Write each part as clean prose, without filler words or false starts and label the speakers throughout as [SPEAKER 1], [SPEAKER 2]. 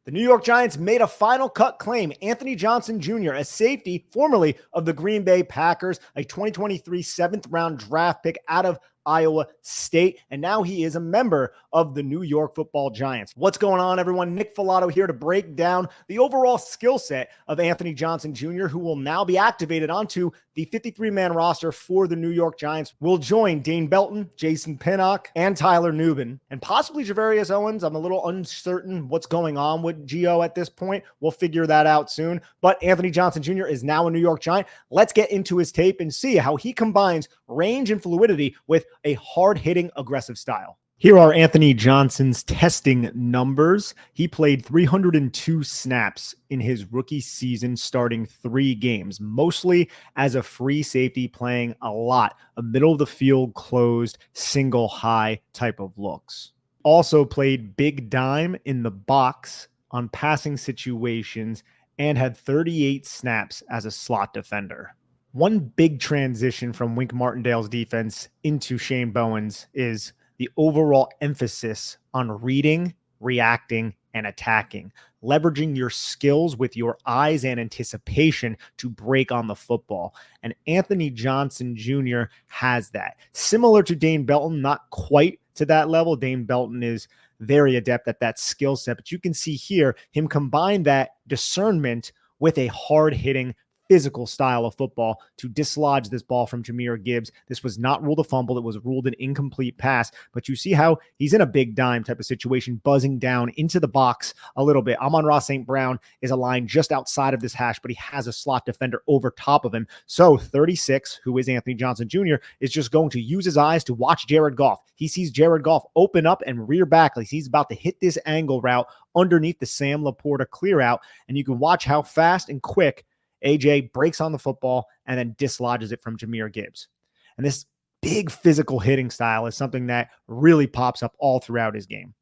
[SPEAKER 1] The New York Giants made a final cut claim. Anthony Johnson Jr., a safety formerly of the Green Bay Packers, a 2023 7th-round draft pick out of Iowa State, and now he is a member of the New York Football Giants. What's going on, everyone? Nick Falato here to break down the overall skill set of Anthony Johnson Jr., who will now be activated onto the 53-man roster for the New York Giants. Will join Dane Belton, Jason Pinnock, and Tyler Nubin, and possibly Javarius Owens. I'm a little uncertain what's going on with Gio at this point. We'll figure that out soon, but Anthony Johnson Jr. is now a New York Giant. Let's get into his tape and see how he combines range and fluidity with a hard-hitting, aggressive style. Here are Anthony Johnson's testing numbers. He played 302 snaps in his rookie season, starting 3 games, mostly as a free safety, playing a lot of middle of the field, closed, single high type of looks. Also played big dime in the box on passing situations and had 38 snaps as a slot defender. One big transition from Wink Martindale's defense into Shane Bowen's is the overall emphasis on reading, reacting, and attacking, leveraging your skills with your eyes and anticipation to break on the football. And Anthony Johnson Jr. has that. Similar to Dane Belton, not quite to that level. Dane Belton is very adept at that skill set, but you can see here him combine that discernment with a hard-hitting physical style of football to dislodge this ball from Jahmyr Gibbs. This was not ruled a fumble. It was ruled an incomplete pass, but you see how he's in a big dime type of situation, buzzing down into the box a little bit. Amon-Ra St. Brown is aligned just outside of this hash, but he has a slot defender over top of him. So 36, who is Anthony Johnson Jr., is just going to use his eyes to watch Jared Goff. He sees Jared Goff open up and rear back like he's about to hit this angle route underneath the Sam Laporta clear out, and you can watch how fast and quick AJ breaks on the football and then dislodges it from Jahmyr Gibbs. And this big physical hitting style is something that really pops up all throughout his game.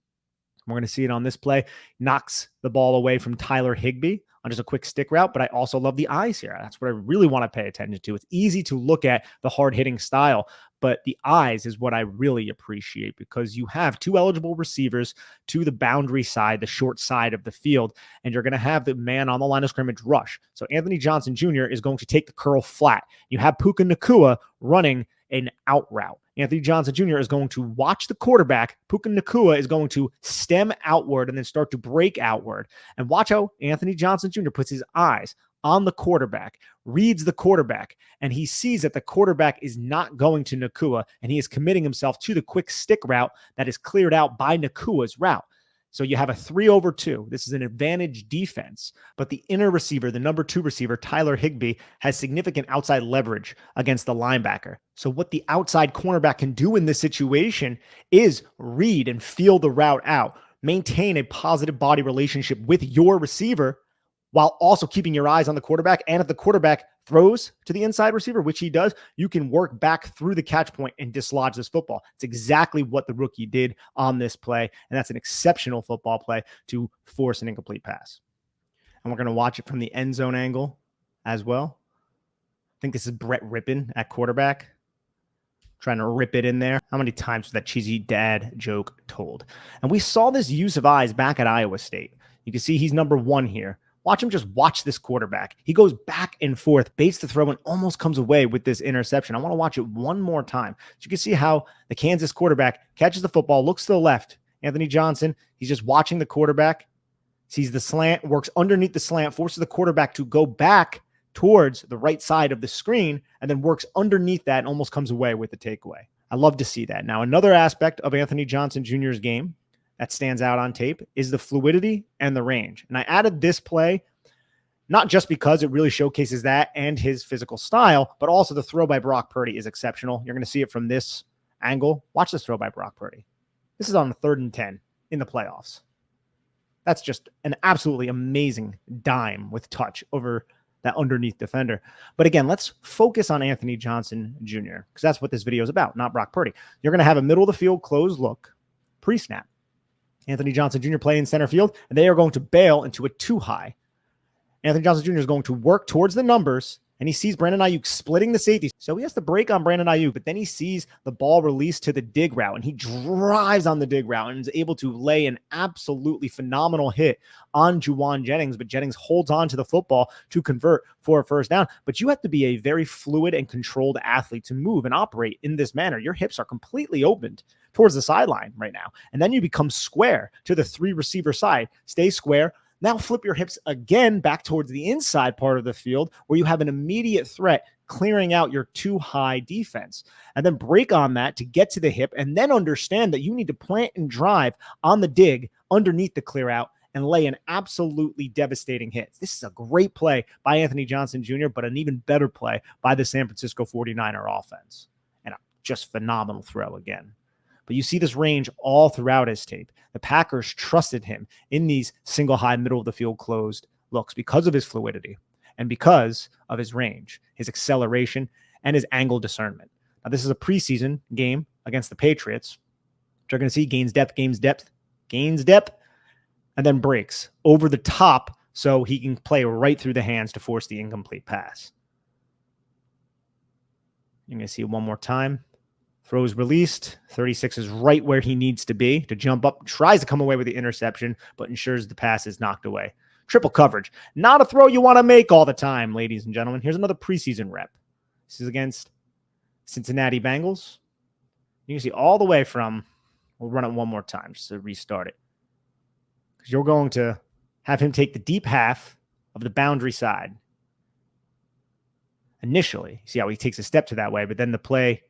[SPEAKER 1] We're going to see it on this play. Knocks the ball away from Tyler Higbee on just a quick stick route, but I also love the eyes here. That's what I really want to pay attention to. It's easy to look at the hard-hitting style, but the eyes is what I really appreciate, because you have 2 eligible receivers to the boundary side, the short side of the field, and you're going to have the man on the line of scrimmage rush. So Anthony Johnson Jr. is going to take the curl flat. You have Puka Nacua running an out route. Anthony Johnson Jr. is going to watch the quarterback. Puka Nacua is going to stem outward and then start to break outward. And watch how Anthony Johnson Jr. puts his eyes on the quarterback, reads the quarterback, and he sees that the quarterback is not going to Nacua, and he is committing himself to the quick stick route that is cleared out by Nakua's route. So you have a 3-over-2. This is an advantage defense, but the inner receiver, the number 2 receiver, Tyler Higbee, has significant outside leverage against the linebacker. So what the outside cornerback can do in this situation is read and feel the route out, maintain a positive body relationship with your receiver while also keeping your eyes on the quarterback. And if the quarterback throws to the inside receiver, which he does, you can work back through the catch point and dislodge this football. It's exactly what the rookie did on this play, and that's an exceptional football play to force an incomplete pass. And we're going to watch it from the end zone angle as well. I think this is Brett Rippon at quarterback, trying to rip it in there. How many times was that cheesy dad joke told? And we saw this use of eyes back at Iowa State. You can see he's number 1 here. Watch him just watch this quarterback. He goes back and forth, baits the throw, and almost comes away with this interception. I want to watch it one more time. So you can see how the Kansas quarterback catches the football, looks to the left. Anthony Johnson, he's just watching the quarterback, sees the slant, works underneath the slant, forces the quarterback to go back towards the right side of the screen, and then works underneath that and almost comes away with the takeaway. I love to see that. Now, another aspect of Anthony Johnson Jr.'s game that stands out on tape is the fluidity and the range. And I added this play not just because it really showcases that and his physical style, but also the throw by Brock Purdy is exceptional. You're going to see it from this angle. Watch this throw by Brock Purdy. This is on the 3rd and 10 in the playoffs. That's just an absolutely amazing dime with touch over that underneath defender. But again, let's focus on Anthony Johnson Jr., because that's what this video is about, not Brock Purdy. You're going to have a middle of the field closed look pre-snap. Anthony Johnson Jr. playing in center field, and they are going to bail into a 2 high. Anthony Johnson Jr. is going to work towards the numbers And he sees Brandon Ayuk splitting the safety. So he has to break on Brandon Ayuk, but then he sees the ball released to the dig route, and he drives on the dig route and is able to lay an absolutely phenomenal hit on Juwan Jennings, but Jennings holds on to the football to convert for a first down. But you have to be a very fluid and controlled athlete to move and operate in this manner. Your hips are completely opened towards the sideline right now. And then you become square to the 3 receiver side. Stay square. Now flip your hips again back towards the inside part of the field where you have an immediate threat clearing out your too high defense, and then break on that to get to the hip, and then understand that you need to plant and drive on the dig underneath the clear out and lay an absolutely devastating hit. This is a great play by Anthony Johnson Jr., but an even better play by the San Francisco 49er offense, and a just phenomenal throw again. But you see this range all throughout his tape. The Packers trusted him in these single high middle of the field closed looks because of his fluidity and because of his range, his acceleration, and his angle discernment. Now, this is a preseason game against the Patriots, which you're going to see gains depth, and then breaks over the top so he can play right through the hands to force the incomplete pass. You're going to see it one more time. Throws released. 36 is right where he needs to be to jump up. Tries to come away with the interception, but ensures the pass is knocked away. Triple coverage. Not a throw you want to make all the time, ladies and gentlemen. Here's another preseason rep. This is against Cincinnati Bengals. You can see all the way from, we'll run it one more time just to restart it. Because you're going to have him take the deep half of the boundary side. Initially, see how he takes a step to that way, but then the play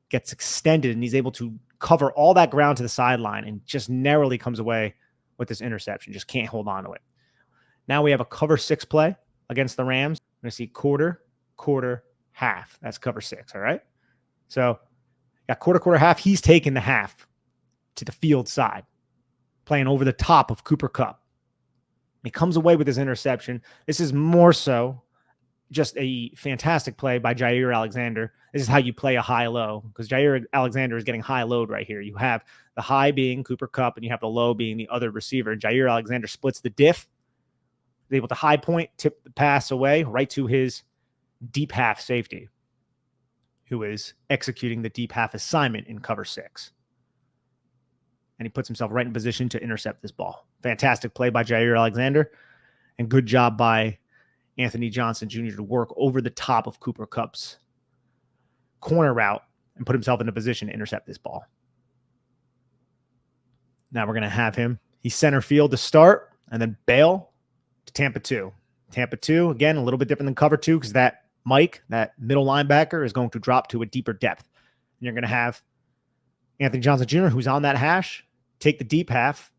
[SPEAKER 1] gets extended and he's able to cover all that ground to the sideline and just narrowly comes away with this interception. Just can't hold on to it. Now we have a cover 6 play against the Rams. We're going to see quarter, half. That's cover 6, all right? So got quarter, half. He's taking the half to the field side, playing over the top of Cooper Kupp. He comes away with his interception. This is more so just a fantastic play by Jair Alexander. This is how you play a high-low, because Jair Alexander is getting high-load right here. You have the high being Cooper Kupp, and you have the low being the other receiver. Jair Alexander splits the diff, is able to high point, tip the pass away right to his deep half safety, who is executing the deep half assignment in cover 6. And he puts himself right in position to intercept this ball. Fantastic play by Jair Alexander, and good job by Anthony Johnson Jr. to work over the top of Cooper Kupp's corner route and put himself in a position to intercept this ball. Now we're going to have him. He's center field to start and then bail to Tampa 2. Tampa 2, again, a little bit different than cover 2 because that Mike, that middle linebacker, is going to drop to a deeper depth. And you're going to have Anthony Johnson Jr., who's on that hash, take the deep half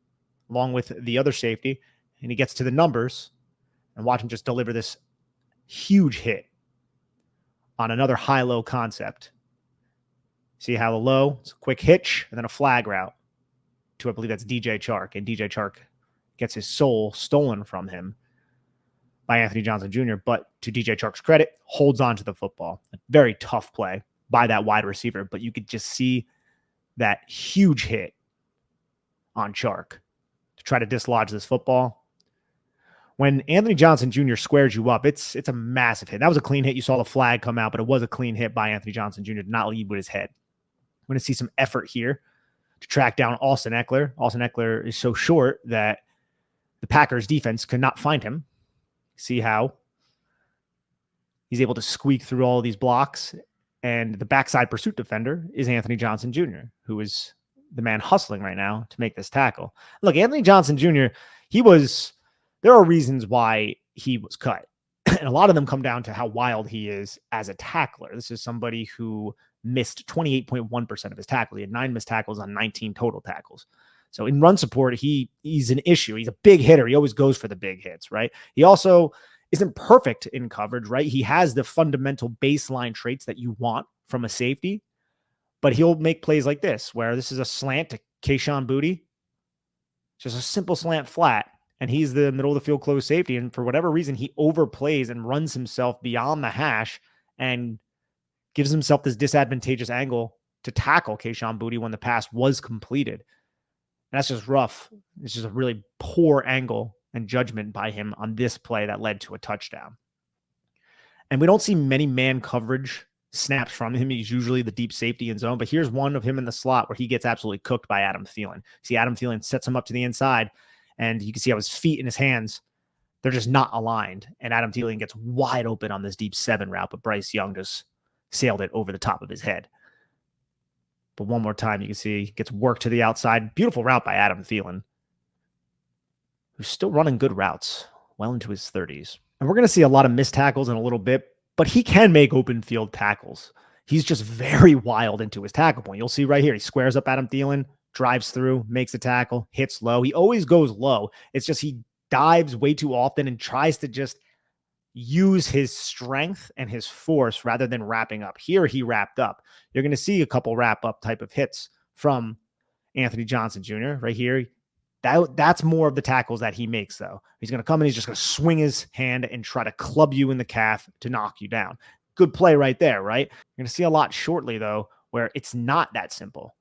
[SPEAKER 1] along with the other safety, and he gets to the numbers. And watch him just deliver this huge hit on another high-low concept. See how the low, it's a quick hitch, and then a flag route to, I believe that's DJ Chark. And DJ Chark gets his soul stolen from him by Anthony Johnson Jr., but to DJ Chark's credit, holds on to the football. A very tough play by that wide receiver, but you could just see that huge hit on Chark to try to dislodge this football. When Anthony Johnson Jr. squares you up, it's a massive hit. That was a clean hit. You saw the flag come out, but it was a clean hit by Anthony Johnson Jr. to not lead with his head. We're going to see some effort here to track down Austin Eckler. Austin Eckler is so short that the Packers defense could not find him. See how he's able to squeak through all of these blocks. And the backside pursuit defender is Anthony Johnson Jr., who is the man hustling right now to make this tackle. Look, Anthony Johnson Jr., there are reasons why he was cut. And a lot of them come down to how wild he is as a tackler. This is somebody who missed 28.1% of his tackles. He had 9 missed tackles on 19 total tackles. So in run support, he's an issue. He's a big hitter. He always goes for the big hits, right? He also isn't perfect in coverage, right? He has the fundamental baseline traits that you want from a safety, but he'll make plays like this, where this is a slant to Kayshon Boutte. Just a simple slant flat. And he's the middle of the field closed safety. And for whatever reason, he overplays and runs himself beyond the hash and gives himself this disadvantageous angle to tackle Kayshon Boutte when the pass was completed. And that's just rough. It's just a really poor angle and judgment by him on this play that led to a touchdown. And we don't see many man coverage snaps from him. He's usually the deep safety in zone, but here's one of him in the slot where he gets absolutely cooked by Adam Thielen. See, Adam Thielen sets him up to the inside, and you can see how his feet and his hands, they're just not aligned. And Adam Thielen gets wide open on this deep 7 route, but Bryce Young just sailed it over the top of his head. But one more time, you can see he gets worked to the outside. Beautiful route by Adam Thielen, who's still running good routes well into his 30s. And we're going to see a lot of missed tackles in a little bit, but he can make open field tackles. He's just very wild into his tackle point. You'll see right here, he squares up Adam Thielen, drives through, makes a tackle, hits low. He always goes low. It's just he dives way too often and tries to just use his strength and his force rather than wrapping up. Here he wrapped up. You're going to see a couple wrap up type of hits from Anthony Johnson Jr. right here. That's more of the tackles that he makes, though. He's going to come and he's just going to swing his hand and try to club you in the calf to knock you down. Good play right there, right? You're going to see a lot shortly, though, where it's not that simple.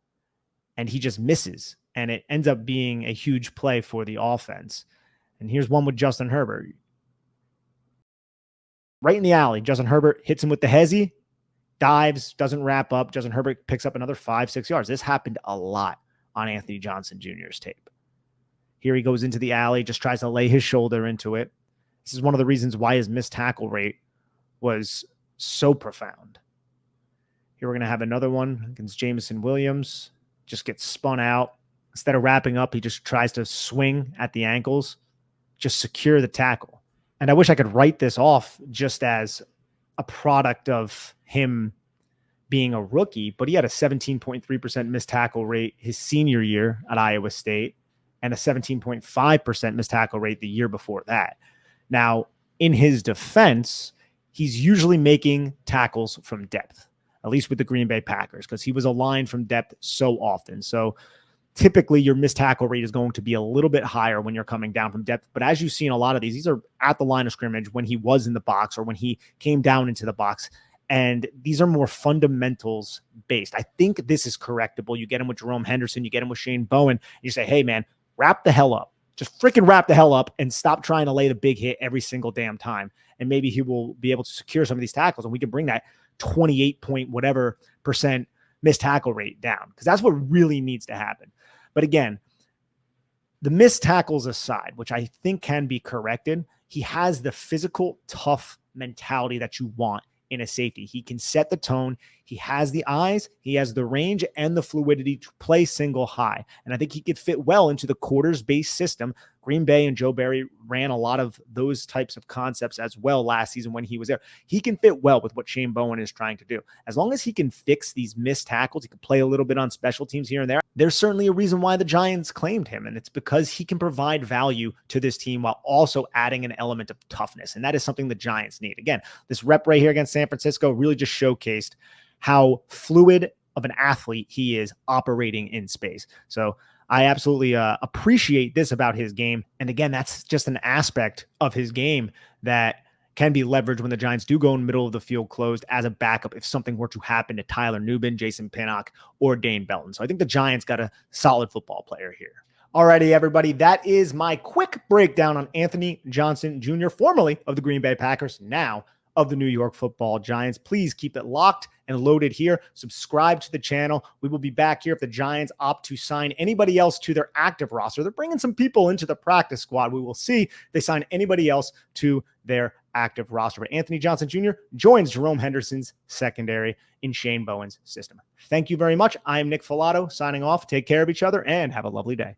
[SPEAKER 1] And he just misses. And it ends up being a huge play for the offense. And here's one with Justin Herbert. Right in the alley, Justin Herbert hits him with the hezzy, dives, doesn't wrap up. Justin Herbert picks up another 5-6 yards. This happened a lot on Anthony Johnson Jr.'s tape. Here he goes into the alley, just tries to lay his shoulder into it. This is one of the reasons why his missed tackle rate was so profound. Here we're going to have another one against Jameson Williams. Just gets spun out. Instead of wrapping up, he just tries to swing at the ankles, just secure the tackle. And I wish I could write this off just as a product of him being a rookie, but he had a 17.3% missed tackle rate his senior year at Iowa State and a 17.5% missed tackle rate the year before that. Now, in his defense, he's usually making tackles from depth, at least with the Green Bay Packers, because he was aligned from depth so often. So typically your missed tackle rate is going to be a little bit higher when you're coming down from depth. But as you see in a lot of these are at the line of scrimmage when he was in the box or when he came down into the box. And these are more fundamentals based. I think this is correctable. You get him with Jerome Henderson, you get him with Shane Bowen. You say, hey, man, wrap the hell up. Just freaking wrap the hell up and stop trying to lay the big hit every single damn time. And maybe he will be able to secure some of these tackles and we can bring that 28 point whatever % missed tackle rate down, because that's what really needs to happen. But again, the missed tackles aside, which I think can be corrected, he has the physical, tough mentality that you want in a safety. He can set the tone. He has the eyes, he has the range and the fluidity to play single high. And I think he could fit well into the quarters-based system. Green Bay and Joe Barry ran a lot of those types of concepts as well last season when he was there. He can fit well with what Shane Bowen is trying to do. As long as he can fix these missed tackles, he can play a little bit on special teams here and there. There's certainly a reason why the Giants claimed him, and it's because he can provide value to this team while also adding an element of toughness, and that is something the Giants need. Again, this rep right here against San Francisco really just showcased how fluid of an athlete he is operating in space. So I absolutely appreciate this about his game. And again, that's just an aspect of his game that can be leveraged when the Giants do go in the middle of the field closed as a backup if something were to happen to Tyler Nubin, Jason Pinnock, or Dane Belton. So I think the Giants got a solid football player here. Alrighty, everybody, that is my quick breakdown on Anthony Johnson Jr., formerly of the Green Bay Packers, now of the New York Football Giants. Please keep it locked and loaded here. Subscribe to the channel. We will be back here if the Giants opt to sign anybody else to their active roster. They're bringing some people into the practice squad. We will see if they sign anybody else to their active roster. But Anthony Johnson Jr. joins Jerome Henderson's secondary in Shane Bowen's system. Thank you very much. I am Nick Falato signing off. Take care of each other and have a lovely day.